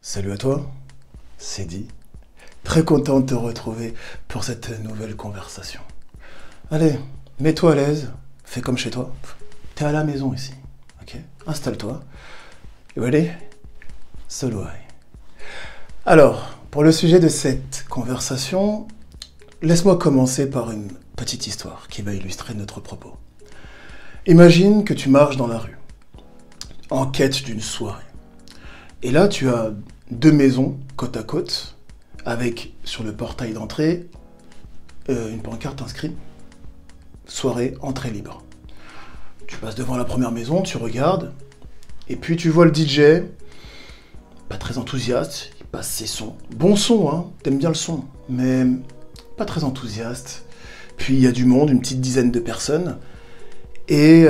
Salut à toi, c'est dit. Très content de te retrouver pour cette nouvelle conversation. Allez, mets-toi à l'aise, fais comme chez toi. T'es à la maison ici, ok? Installe-toi. You ready? So do I. Alors, pour le sujet de cette conversation, laisse-moi commencer par une petite histoire qui va illustrer notre propos. Imagine que tu marches dans la rue, en quête d'une soirée. Et là, tu as deux maisons côte à côte, avec sur le portail d'entrée une pancarte inscrite « Soirée, entrée libre ». Tu passes devant la première maison, tu regardes, et puis tu vois le DJ, pas très enthousiaste, il passe ses sons. Bon son, hein, t'aimes bien le son, mais pas très enthousiaste. Puis il y a du monde, une petite dizaine de personnes, et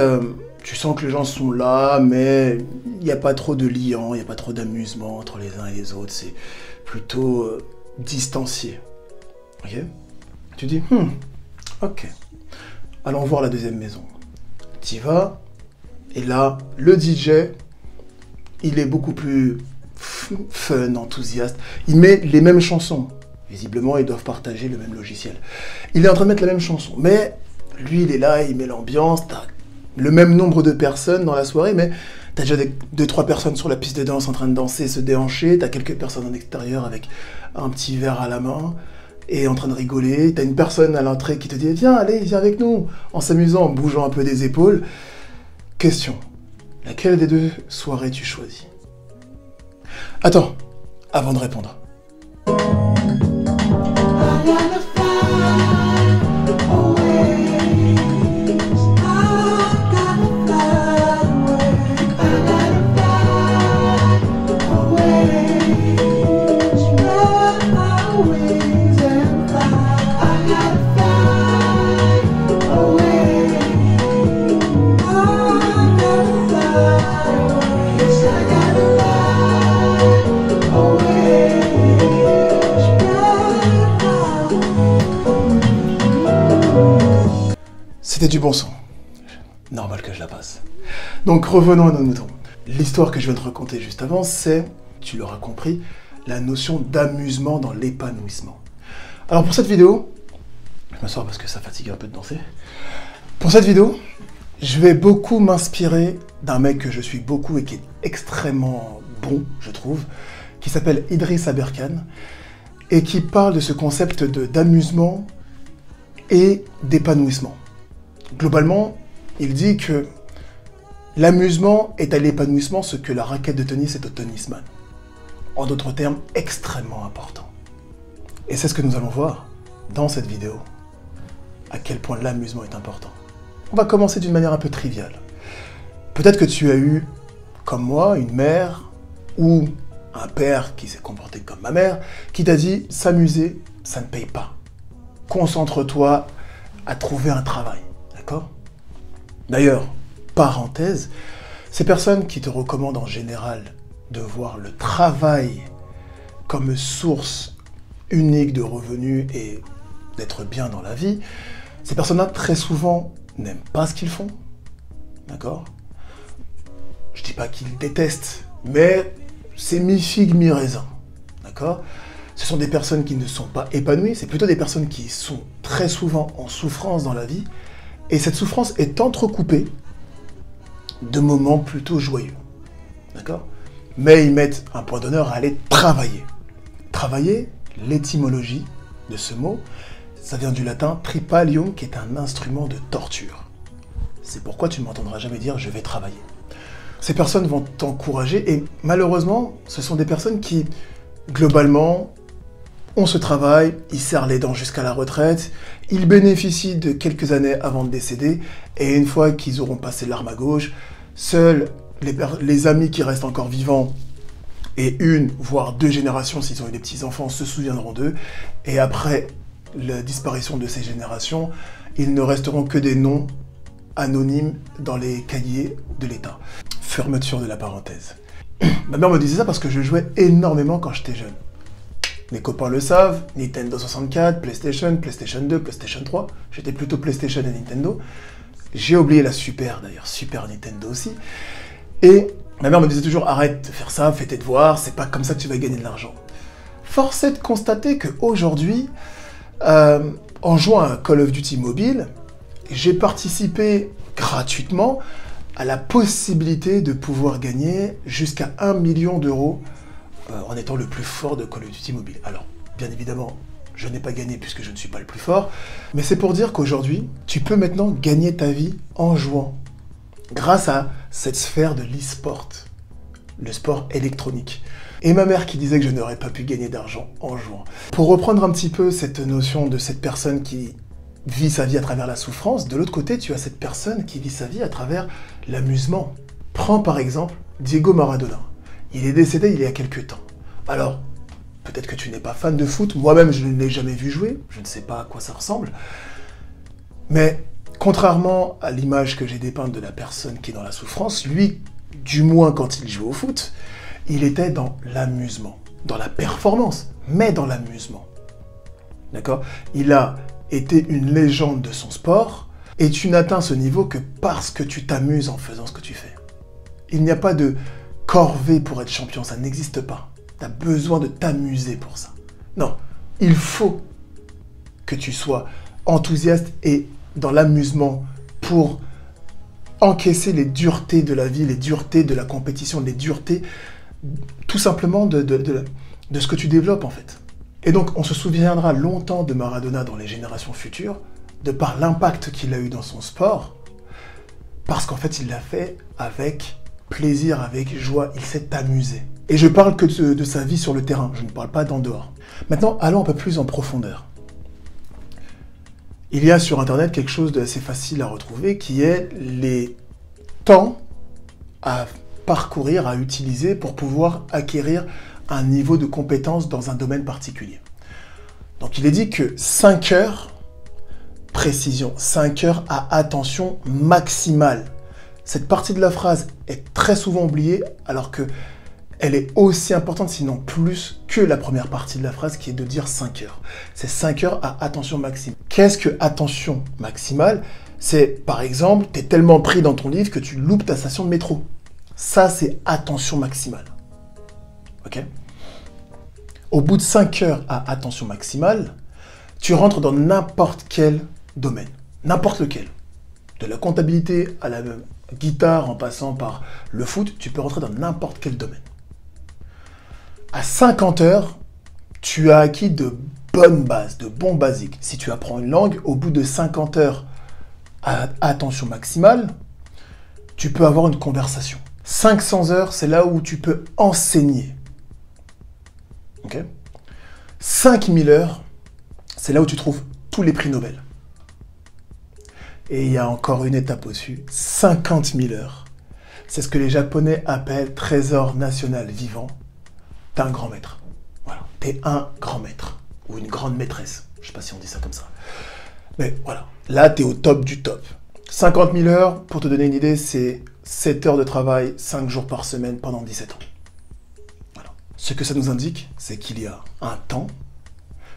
tu sens que les gens sont là, mais il n'y a pas trop de liant, il n'y a pas trop d'amusement entre les uns et les autres, c'est plutôt distancié. Ok? Tu dis, ok, allons voir la deuxième maison. Tu y vas, et là, le DJ, il est beaucoup plus fun, enthousiaste, il met les mêmes chansons. Visiblement, ils doivent partager le même logiciel. Il est en train de mettre la même chanson, mais lui, il est là, il met l'ambiance, t'as le même nombre de personnes dans la soirée, mais t'as déjà 2-3 personnes sur la piste de danse en train de danser, se déhancher, t'as quelques personnes en extérieur avec un petit verre à la main, et en train de rigoler, t'as une personne à l'entrée qui te dit « Viens, allez, viens avec nous !» en s'amusant, en bougeant un peu des épaules. Question, laquelle des deux soirées tu choisis? Attends, avant de répondre. C'était du bon son. Normal que je la passe. Donc revenons à nos moutons. L'histoire que je viens de raconter juste avant, c'est, tu l'auras compris, la notion d'amusement dans l'épanouissement. Alors pour cette vidéo, je m'assois parce que ça fatigue un peu de danser. Pour cette vidéo, je vais beaucoup m'inspirer d'un mec que je suis beaucoup et qui est extrêmement bon, je trouve, qui s'appelle Idriss Aberkan, et qui parle de ce concept d'amusement et d'épanouissement. Globalement, il dit que l'amusement est à l'épanouissement ce que la raquette de tennis est au tennisman. En d'autres termes, extrêmement important. Et c'est ce que nous allons voir dans cette vidéo, à quel point l'amusement est important. On va commencer d'une manière un peu triviale. Peut-être que tu as eu, comme moi, une mère ou un père qui s'est comporté comme ma mère, qui t'a dit « s'amuser, ça ne paye pas. Concentre-toi à trouver un travail. » D'accord? D'ailleurs, parenthèse, ces personnes qui te recommandent en général de voir le travail comme source unique de revenus et d'être bien dans la vie, ces personnes-là, très souvent, n'aiment pas ce qu'ils font. D'accord? Je dis pas qu'ils détestent, mais c'est mi-figue, mi-raisin. D'accord? Ce sont des personnes qui ne sont pas épanouies, c'est plutôt des personnes qui sont très souvent en souffrance dans la vie, et cette souffrance est entrecoupée de moments plutôt joyeux. D'accord? Mais ils mettent un point d'honneur à aller travailler. Travailler, l'étymologie de ce mot, ça vient du latin tripalium, qui est un instrument de torture. C'est pourquoi tu ne m'entendras jamais dire « je vais travailler ». Ces personnes vont t'encourager, et malheureusement, ce sont des personnes qui, globalement, on se travaille, ils serrent les dents jusqu'à la retraite, ils bénéficient de quelques années avant de décéder, et une fois qu'ils auront passé l'arme à gauche, seuls les amis qui restent encore vivants, et une, voire deux générations, s'ils ont eu des petits-enfants, se souviendront d'eux, et après la disparition de ces générations, ils ne resteront que des noms anonymes dans les cahiers de l'État. Fermeture de la parenthèse. Ma mère me disait ça parce que je jouais énormément quand j'étais jeune. Mes copains le savent, Nintendo 64, PlayStation, PlayStation 2, PlayStation 3. J'étais plutôt PlayStation et Nintendo. J'ai oublié la Super d'ailleurs, Super Nintendo aussi. Et ma mère me disait toujours, arrête de faire ça, fais tes devoirs, c'est pas comme ça que tu vas gagner de l'argent. Force est de constater qu'aujourd'hui, en jouant à Call of Duty Mobile, j'ai participé gratuitement à la possibilité de pouvoir gagner jusqu'à 1 million d'euros en étant le plus fort de Call of Duty Mobile. Alors, bien évidemment, je n'ai pas gagné puisque je ne suis pas le plus fort, mais c'est pour dire qu'aujourd'hui, tu peux maintenant gagner ta vie en jouant, grâce à cette sphère de l'e-sport, le sport électronique. Et ma mère qui disait que je n'aurais pas pu gagner d'argent en jouant. Pour reprendre un petit peu cette notion de cette personne qui vit sa vie à travers la souffrance, de l'autre côté, tu as cette personne qui vit sa vie à travers l'amusement. Prends par exemple Diego Maradona. Il est décédé il y a quelques temps. Alors, peut-être que tu n'es pas fan de foot, moi-même je ne l'ai jamais vu jouer, je ne sais pas à quoi ça ressemble. Mais contrairement à l'image que j'ai dépeinte de la personne qui est dans la souffrance, lui, du moins quand il joue au foot, il était dans l'amusement, dans la performance, mais dans l'amusement. D'accord? Il a été une légende de son sport, et tu n'atteins ce niveau que parce que tu t'amuses en faisant ce que tu fais. Il n'y a pas de corvée pour être champion, ça n'existe pas. Tu as besoin de t'amuser pour ça. Non, il faut que tu sois enthousiaste et dans l'amusement pour encaisser les duretés de la vie, les duretés de la compétition, les duretés tout simplement de ce que tu développes en fait. Et donc on se souviendra longtemps de Maradona dans les générations futures, de par l'impact qu'il a eu dans son sport, parce qu'en fait il l'a fait avec plaisir, avec joie, il s'est amusé. Et je parle que de sa vie sur le terrain, je ne parle pas d'en dehors. Maintenant, allons un peu plus en profondeur. Il y a sur Internet quelque chose d'assez facile à retrouver, qui est les temps à parcourir, à utiliser pour pouvoir acquérir un niveau de compétence dans un domaine particulier. Donc il est dit que 5 heures, précision, 5 heures à attention maximale. Cette partie de la phrase est très souvent oubliée, alors que elle est aussi importante, sinon plus, que la première partie de la phrase qui est de dire 5 heures. C'est 5 heures à attention maximale. Qu'est-ce que attention maximale? C'est, par exemple, tu es tellement pris dans ton livre que tu loupes ta station de métro. Ça, c'est attention maximale. Ok? Au bout de 5 heures à attention maximale, tu rentres dans n'importe quel domaine. N'importe lequel. De la comptabilité à la guitare en passant par le foot, tu peux rentrer dans n'importe quel domaine. À 50 heures, tu as acquis de bonnes bases, de bons basiques. Si tu apprends une langue, au bout de 50 heures à attention maximale, tu peux avoir une conversation. 500 heures, c'est là où tu peux enseigner. Ok? 5000 heures, c'est là où tu trouves tous les prix Nobel. Et il y a encore une étape au-dessus, 50 000 heures. C'est ce que les Japonais appellent trésor national vivant. T'es un grand maître. Voilà, t'es un grand maître. Ou une grande maîtresse. Je sais pas si on dit ça comme ça. Mais voilà, là t'es au top du top. 50 000 heures, pour te donner une idée, c'est 7 heures de travail, 5 jours par semaine pendant 17 ans. Voilà. Ce que ça nous indique, c'est qu'il y a un temps,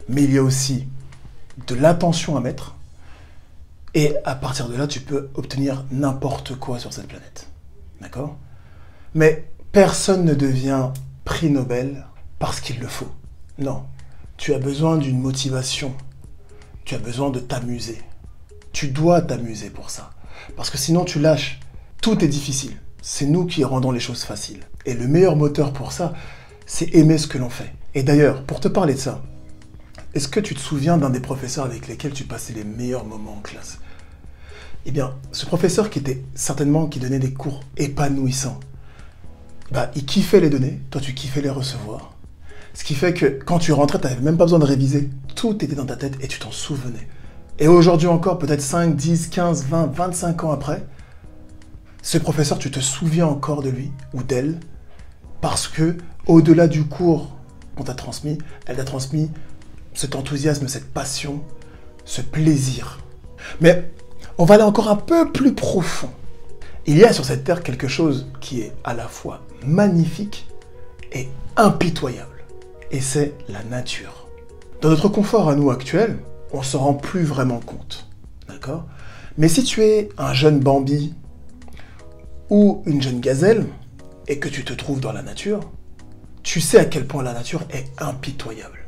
mais il y a aussi de l'attention à mettre. Et à partir de là, tu peux obtenir n'importe quoi sur cette planète. D'accord? Mais personne ne devient prix Nobel parce qu'il le faut. Non. Tu as besoin d'une motivation. Tu as besoin de t'amuser. Tu dois t'amuser pour ça. Parce que sinon, tu lâches. Tout est difficile. C'est nous qui rendons les choses faciles. Et le meilleur moteur pour ça, c'est aimer ce que l'on fait. Et d'ailleurs, pour te parler de ça, est-ce que tu te souviens d'un des professeurs avec lesquels tu passais les meilleurs moments en classe? Eh bien, ce professeur qui donnait des cours épanouissants, il kiffait les donner, toi tu kiffais les recevoir. Ce qui fait que quand tu rentrais, tu n'avais même pas besoin de réviser. Tout était dans ta tête et tu t'en souvenais. Et aujourd'hui encore, peut-être 5, 10, 15, 20, 25 ans après, ce professeur, tu te souviens encore de lui ou d'elle parce que, au-delà du cours qu'on t'a transmis, elle t'a transmis cet enthousiasme, cette passion, ce plaisir. Mais on va aller encore un peu plus profond. Il y a sur cette terre quelque chose qui est à la fois magnifique et impitoyable. Et c'est la nature. Dans notre confort à nous actuel, on ne s'en rend plus vraiment compte. D'accord? Mais si tu es un jeune Bambi, ou une jeune gazelle, et que tu te trouves dans la nature, tu sais à quel point la nature est impitoyable.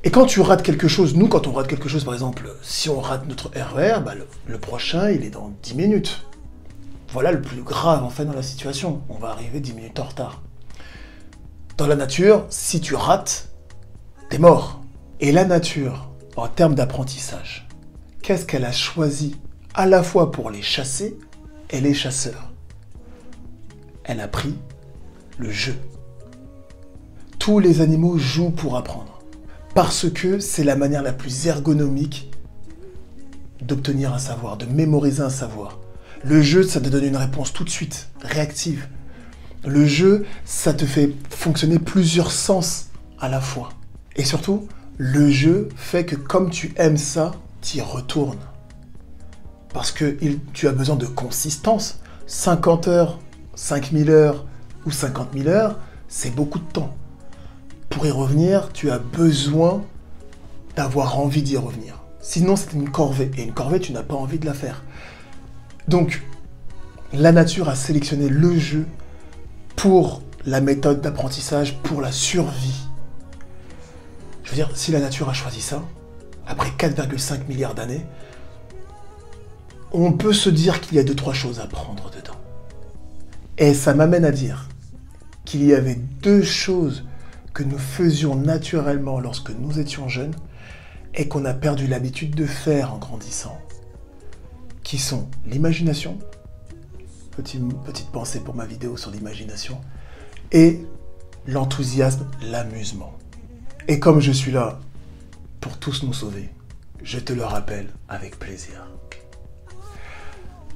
Et quand tu rates quelque chose, nous quand on rate quelque chose, par exemple, si on rate notre RER, bah le prochain il est dans 10 minutes. Voilà le plus grave en fait dans la situation, on va arriver 10 minutes en retard. Dans la nature, si tu rates, t'es mort. Et la nature, en termes d'apprentissage, qu'est-ce qu'elle a choisi à la fois pour les chasser et les chasseurs? Elle a pris le jeu. Tous les animaux jouent pour apprendre. Parce que c'est la manière la plus ergonomique d'obtenir un savoir, de mémoriser un savoir. Le jeu, ça te donne une réponse tout de suite, réactive. Le jeu, ça te fait fonctionner plusieurs sens à la fois. Et surtout, le jeu fait que comme tu aimes ça, tu y retournes. Parce que tu as besoin de consistance. 50 heures, 5000 heures ou 50 000 heures, c'est beaucoup de temps. Pour y revenir, tu as besoin d'avoir envie d'y revenir. Sinon, c'est une corvée. Et une corvée, tu n'as pas envie de la faire. Donc, la nature a sélectionné le jeu pour la méthode d'apprentissage, pour la survie. Je veux dire, si la nature a choisi ça, après 4,5 milliards d'années, on peut se dire qu'il y a 2-3 choses à prendre dedans. Et ça m'amène à dire qu'il y avait 2 choses que nous faisions naturellement lorsque nous étions jeunes et qu'on a perdu l'habitude de faire en grandissant, qui sont l'imagination, petite pensée pour ma vidéo sur l'imagination, et l'enthousiasme, l'amusement. Et comme je suis là pour tous nous sauver, je te le rappelle avec plaisir.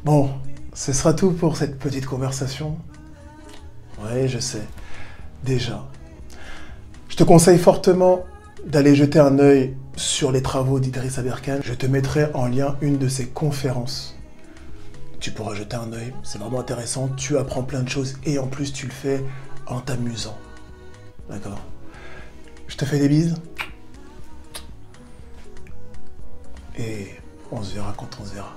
Bon, ce sera tout pour cette petite conversation. Oui, je sais, déjà. Je te conseille fortement d'aller jeter un œil sur les travaux d'Idriss Aberkane. Je te mettrai en lien une de ses conférences. Tu pourras jeter un œil, c'est vraiment intéressant, tu apprends plein de choses et en plus tu le fais en t'amusant. D'accord? Je te fais des bises. Et on se verra quand on se verra.